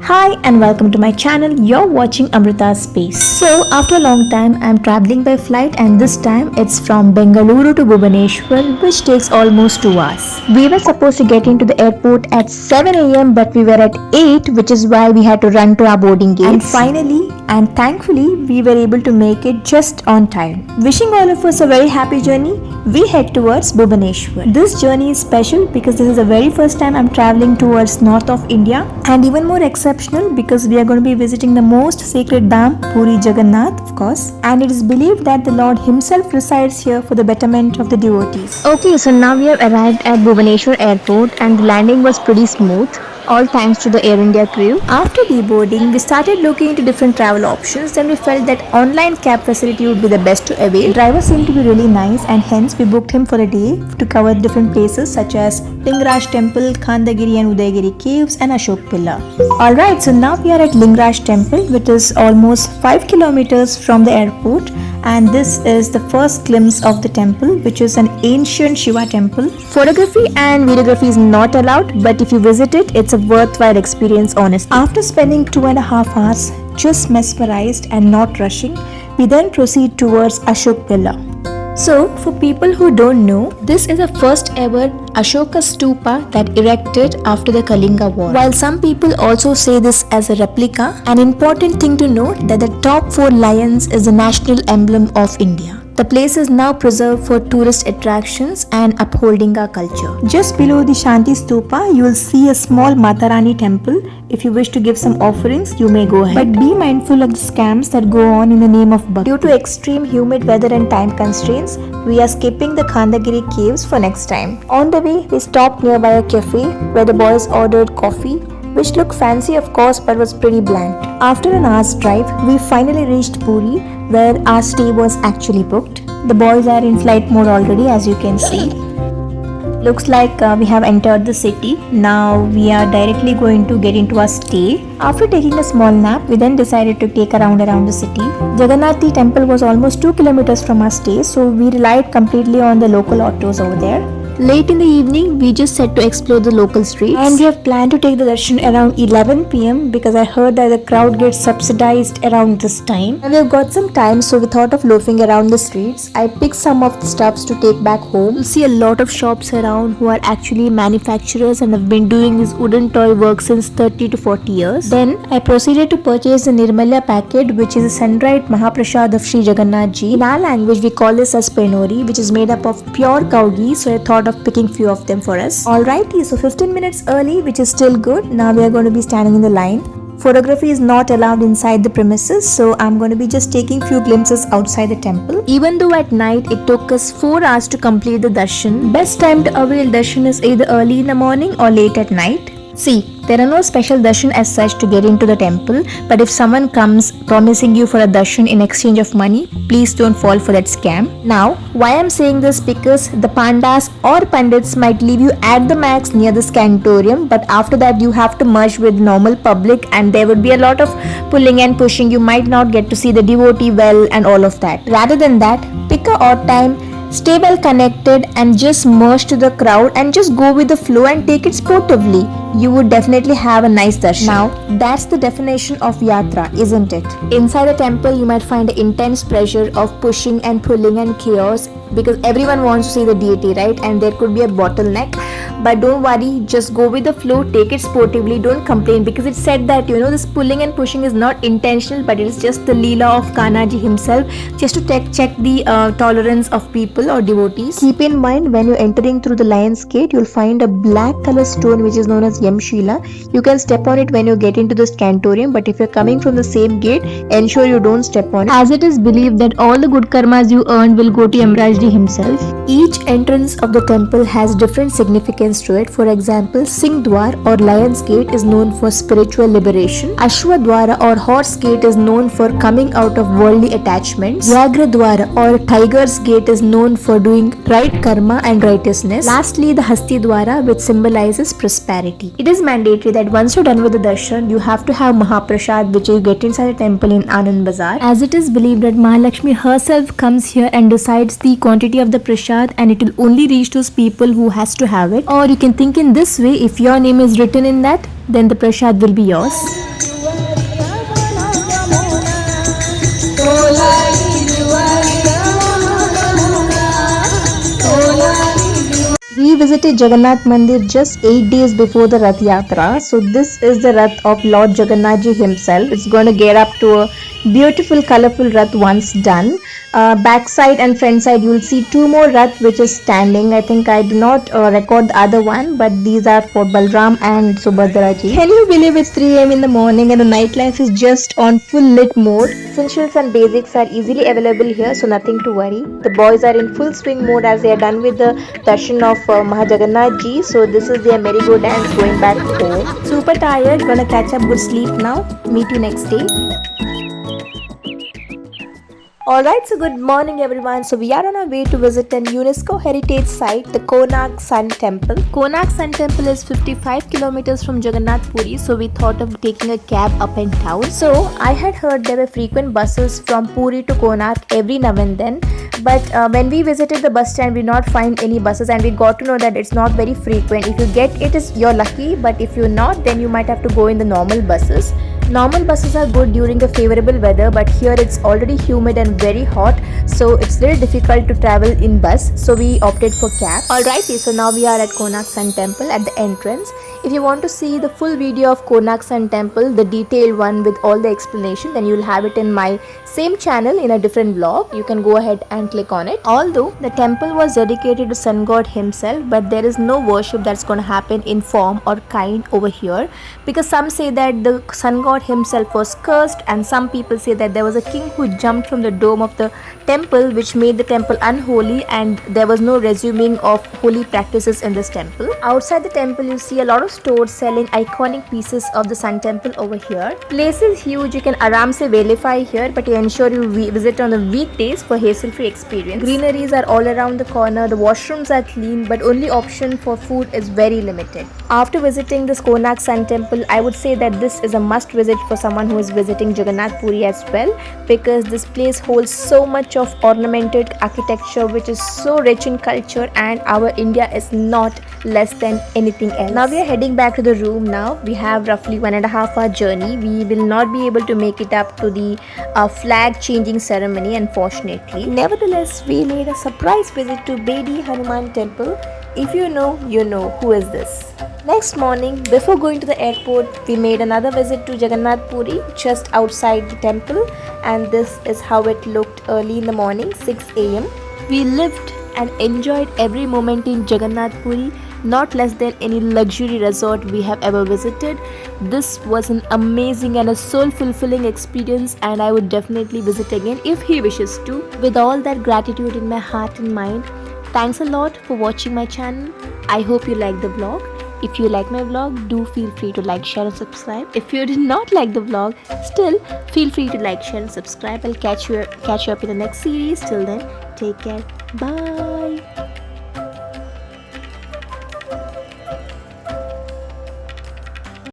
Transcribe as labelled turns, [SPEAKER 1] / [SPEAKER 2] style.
[SPEAKER 1] Hi and welcome to my channel. You're watching Amrita's Space. So after a long time I'm traveling by flight, and this time it's from Bengaluru to Bhubaneswar, which takes almost 2 hours. We were supposed to get into the airport at 7 a.m. but we were at 8, which is why we had to run to our boarding gates. And finally and thankfully we were able to make it just on time. Wishing all of us a very happy journey, we head towards Bhubaneswar. This journey is special because this is the very first time I'm traveling towards north of India, and even more exceptional because we are going to be visiting the most sacred Dham, Puri Jagannath, of course, and it is believed that the Lord himself resides here for the betterment of the devotees. Okay, so now we have arrived at Bhubaneswar airport and the landing was pretty smooth, all thanks to the Air India crew. After deboarding, we started looking into different travel options. Then we felt that online cab facility would be the best to avail. The driver seemed to be really nice, and hence we booked him for a day to cover different places such as Lingaraj Temple, Khandagiri and Udayagiri caves and Ashok Pillar. Alright, so now we are at Lingaraj Temple, which is almost 5 kilometers from the airport, and this is the first glimpse of the temple, which is an ancient Shiva temple. Photography and videography is not allowed, but if you visit it, it's a worthwhile experience, honestly. After spending 2.5 hours just mesmerized and not rushing, we then proceed towards Ashok Pillar. So, for people who don't know, this is the first ever Ashoka Stupa that erected after the Kalinga War. While some people also say this as a replica, an important thing to note that the top 4 lions is the national emblem of India. The place is now preserved for tourist attractions and upholding our culture. Just below the Shanti Stupa, you will see a small Mata Rani temple. If you wish to give some offerings, you may go ahead. But be mindful of the scams that go on in the name of Bhakti. Due to extreme humid weather and time constraints, we are skipping the Khandagiri caves for next time. On the way, we stopped nearby a cafe where the boys ordered coffee, which looked fancy of course but was pretty bland. After an hour's drive, we finally reached Puri, where our stay was actually booked. The boys are in flight mode already, as you can see. Looks like we have entered the city. Now we are directly going to get into our stay. After taking a small nap, we then decided to take a round around the city. Jagannath Temple was almost 2 kilometers from our stay, so we relied completely on the local autos over there. Late in the evening, we just set to explore the local streets, and we have planned to take the darshan around 11 p.m. because I heard that the crowd gets subsidized around this time. And we have got some time, so we thought of loafing around the streets. I picked some of the stuffs to take back home. You'll see a lot of shops around who are actually manufacturers and have been doing this wooden toy work since 30 to 40 years. Then I proceeded to purchase the Nirmalya packet, which is a sun-dried Mahaprasad of Sri Jagannath Ji. In our language, we call this as penori, which is made up of pure cow ghee, so I thought of picking few of them for us. Alrighty, so 15 minutes early, which is still good. Now we are going to be standing in the line. Photography is not allowed inside the premises, so I'm going to be just taking few glimpses outside the temple. Even though at night it took us 4 hours to complete the darshan, best time to avail darshan is either early in the morning or late at night. See, there are no special darshan as such to get into the temple, but if someone comes promising you for a darshan in exchange of money, please don't fall for that scam. Now, why I'm saying this, because the pandas or pandits might leave you at the max near the scantorium, but after that you have to merge with normal public and there would be a lot of pulling and pushing. You might not get to see the devotee well and all of that. Rather than that, pick a odd time, stay well connected and just merge to the crowd and just go with the flow and take it sportively. You would definitely have a nice darshan. Now, that's the definition of yatra, isn't it? Inside the temple, you might find the intense pressure of pushing and pulling and chaos because everyone wants to see the deity, right? And there could be a bottleneck. But don't worry, just go with the flow, take it sportively, don't complain, because it's said that, this pulling and pushing is not intentional, but it is just the Leela of Kanaji himself, just to check the tolerance of people or devotees. Keep in mind, when you're entering through the lion's gate, you'll find a black color stone which is known as Yamshila. You can step on it when you get into the scantorium, but if you're coming from the same gate, ensure you don't step on it, as it is believed that all the good karmas you earned will go to Yamrajji himself. Each entrance of the temple has different significance to it. For example, Singh Dwar or Lion's Gate is known for spiritual liberation. Ashwa Dwara or Horse Gate is known for coming out of worldly attachments. Vyagra Dwara or Tiger's Gate is known for doing right karma and righteousness. Lastly, the Hasti Dwara, which symbolizes prosperity. It is mandatory that once you're done with the darshan, you have to have Mahaprasad, which you get inside the temple in Anand Bazaar, as it is believed that Mahalakshmi herself comes here and decides the quantity of the prasad, and it will only reach those people who has to have it. Or you can think in this way, if your name is written in that, then the prasad will be yours. We visited Jagannath Mandir just 8 days before the Ratha Yatra. So this is the Rath of Lord Jagannath Ji himself. It's going to get up to a beautiful colorful Rath once done. Backside and front side you will see two more Rath which is standing. I think I do not record the other one, but these are for Balram and Subhadra Ji. Can you believe it's 3 am in the morning and the nightlife is just on full lit mode? Essentials and basics are easily available here, so nothing to worry. The boys are in full swing mode as they are done with the darshan of Jagannath Ji. So this is their merry-go dance going back home. Super tired, gonna catch up good sleep now. Meet you next day. Alright, so good morning everyone. So we are on our way to visit an UNESCO heritage site, the Konark Sun Temple. Konark Sun Temple is 55 kilometers from Jagannath Puri, so we thought of taking a cab up and down. So I had heard there were frequent buses from Puri to Konark every now and then, but when we visited the bus stand we did not find any buses, and we got to know that it's not very frequent. If you get it, is you're lucky, but if you're not, then you might have to go in the normal buses. Normal buses are good during the favorable weather, but here it's already humid and very hot, so it's very difficult to travel in bus, so we opted for cab. Alrighty, so now we are at Konark Sun Temple at the entrance. If you want to see the full video of Konark Sun Temple, the detailed one with all the explanation, then you'll have it in my same channel in a different vlog. You can go ahead and click on it. Although the temple was dedicated to sun god himself, but there is no worship that's going to happen in form or kind over here, because some say that the sun god himself was cursed, and some people say that there was a king who jumped from the dome of the temple, which made the temple unholy, and there was no resuming of holy practices in this temple. Outside the temple you see a lot of stores selling iconic pieces of the Sun Temple over here. Place is huge, you can aram se verify here, but you ensure you visit on the weekdays for hassle-free experience. Greeneries are all around the corner, the washrooms are clean, but only option for food is very limited. After visiting this Konark Sun Temple, I would say that this is a must visit for someone who is visiting Jagannath Puri as well, because this place holds so much of ornamented architecture which is so rich in culture, and our India is not less than anything else. Now we are heading back to the room now. We have roughly 1.5 hour journey. We will not be able to make it up to the flag changing ceremony, unfortunately. Nevertheless, we made a surprise visit to Bedi Hanuman Temple. If you know, you know who is this. Next morning, before going to the airport, we made another visit to Jagannath Puri just outside the temple, and this is how it looked early in the morning, 6 am. We lived and enjoyed every moment in Jagannath Puri, not less than any luxury resort we have ever visited. This was an amazing and a soul-fulfilling experience, and I would definitely visit again if he wishes to. With all that gratitude in my heart and mind, thanks a lot for watching my channel. I hope you like the vlog. If you like my vlog, do feel free to like, share and subscribe. If you did not like the vlog, still feel free to like, share and subscribe. I'll catch you up in the next series. Till then, take care. Bye.